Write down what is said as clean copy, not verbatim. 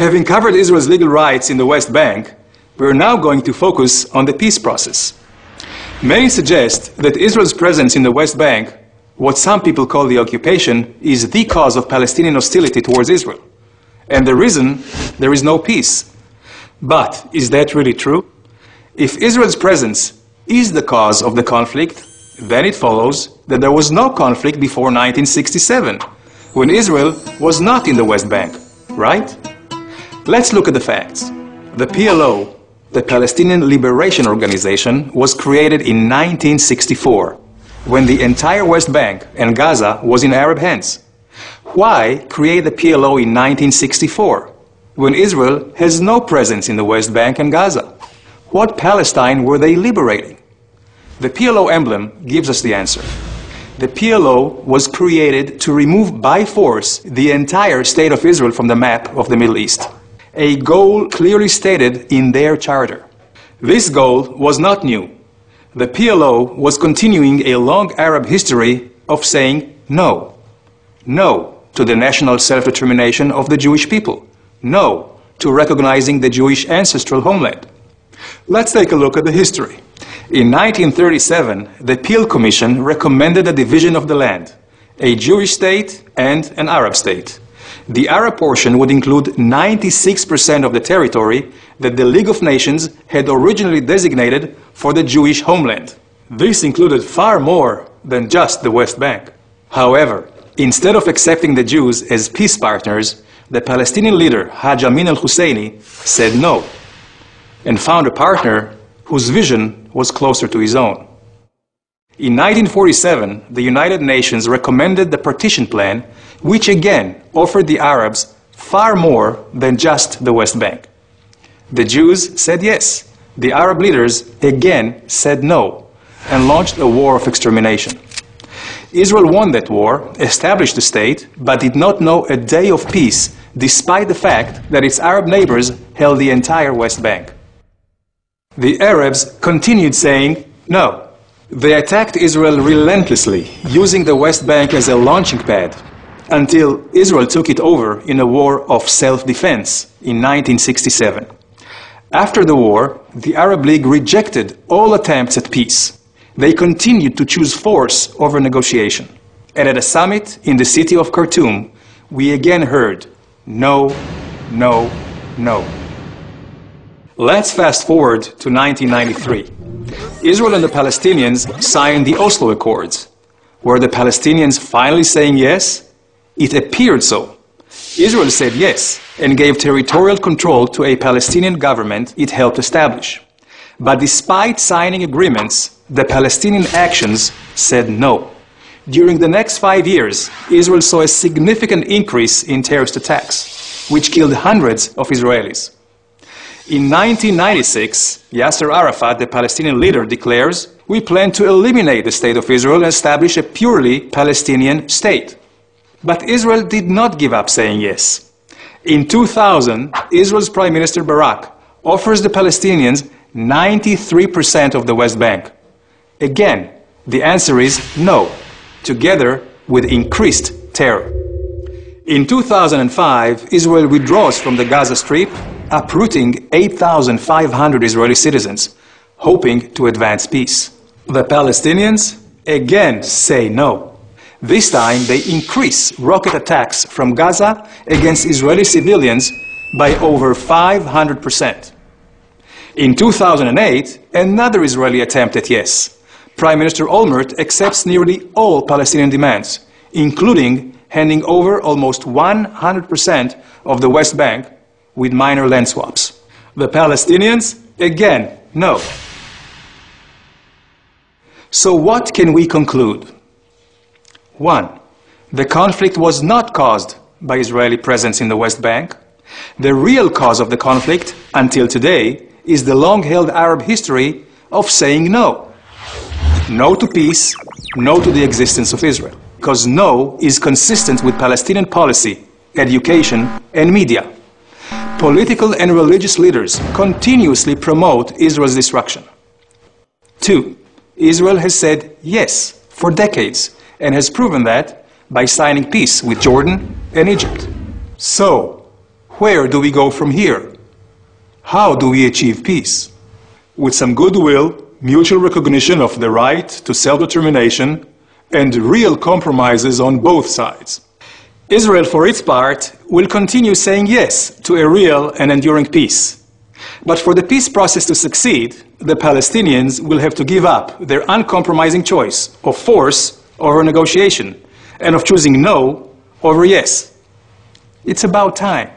Having covered Israel's legal rights in the West Bank, we are now going to focus on the peace process. Many suggest that Israel's presence in the West Bank, what some people call the occupation, is the cause of Palestinian hostility towards Israel, and the reason there is no peace. But is that really true? If Israel's presence is the cause of the conflict, then it follows that there was no conflict before 1967, when Israel was not in the West Bank, right? Let's look at the facts. The PLO, the Palestinian Liberation Organization, was created in 1964, when the entire West Bank and Gaza was in Arab hands. Why create the PLO in 1964, when Israel has no presence in the West Bank and Gaza? What Palestine were they liberating? The PLO emblem gives us the answer. The PLO was created to remove by force the entire state of Israel from the map of the Middle East, a goal clearly stated in their charter. This goal was not new. The PLO was continuing a long Arab history of saying no. No to the national self-determination of the Jewish people. No to recognizing the Jewish ancestral homeland. Let's take a look at the history. In 1937, the Peel Commission recommended a division of the land, a Jewish state and an Arab state. The Arab portion would include 96% of the territory that the League of Nations had originally designated for the Jewish homeland. This included far more than just the West Bank. However, instead of accepting the Jews as peace partners, the Palestinian leader Haj Amin al-Husseini said no, and found a partner whose vision was closer to his own. In 1947, the United Nations recommended the partition plan, which again offered the Arabs far more than just the West Bank. The Jews said yes. The Arab leaders again said no, and launched a war of extermination. Israel won that war, established the state, but did not know a day of peace, despite the fact that its Arab neighbors held the entire West Bank. The Arabs continued saying no. They attacked Israel relentlessly, using the West Bank as a launching pad, until Israel took it over in a war of self-defense in 1967. After the war, the Arab League rejected all attempts at peace. They continued to choose force over negotiation. And at a summit in the city of Khartoum, we again heard no, no, no. Let's fast forward to 1993. Israel and the Palestinians signed the Oslo Accords. Were the Palestinians finally saying yes? It appeared so. Israel said yes and gave territorial control to a Palestinian government it helped establish. But despite signing agreements, the Palestinian actions said no. During the next 5 years, Israel saw a significant increase in terrorist attacks, which killed hundreds of Israelis. In 1996, Yasser Arafat, the Palestinian leader, declares, "We plan to eliminate the state of Israel and establish a purely Palestinian state." But Israel did not give up saying yes. In 2000, Israel's Prime Minister Barak offers the Palestinians 93% of the West Bank. Again, the answer is no, together with increased terror. In 2005, Israel withdraws from the Gaza Strip, uprooting 8,500 Israeli citizens, hoping to advance peace. The Palestinians again say no. This time they increase rocket attacks from Gaza against Israeli civilians by over 500%. In 2008, another Israeli attempt at yes. Prime Minister Olmert accepts nearly all Palestinian demands, including handing over almost 100% of the West Bank with minor land swaps. The Palestinians, again, no. So what can we conclude? 1. The conflict was not caused by Israeli presence in the West Bank. The real cause of the conflict, until today, is the long-held Arab history of saying no. No to peace, no to the existence of Israel. Because no is consistent with Palestinian policy, education, and media. Political and religious leaders continuously promote Israel's destruction. 2. Israel has said yes for decades and has proven that by signing peace with Jordan and Egypt. So, where do we go from here? How do we achieve peace? With some goodwill, mutual recognition of the right to self-determination, and real compromises on both sides. Israel, for its part, will continue saying yes to a real and enduring peace. But for the peace process to succeed, the Palestinians will have to give up their uncompromising choice of force over negotiation, and of choosing no over yes. It's about time.